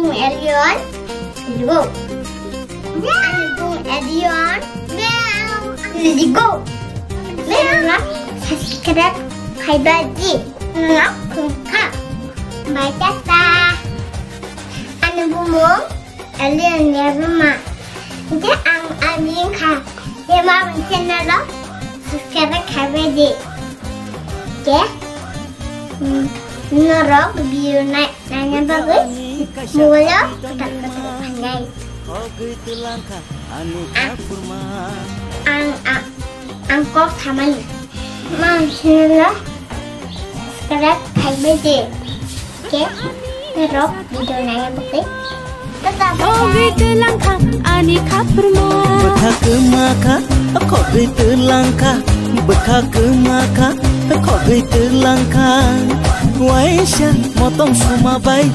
bung Elion, go. Anu bung Elion, go. Meow. Subscribe kay Baji. Ngọc cùng khá. Bài chắc ta. Anu bung Elion ya buma. Jadi Alien khá. Ya mau channel đó. Subscribe kay Baji. Okay. Ngerok video naik nanya bagus mulai kita pandai angkor taman masalah sekarang kayak beda oke ngerok video nanya bagus tetap langkah ani kapurma betah ke maka kok gitu langkah betah ke maka kok gitu langkah Waisha motong semua baik